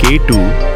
K2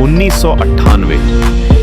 1998،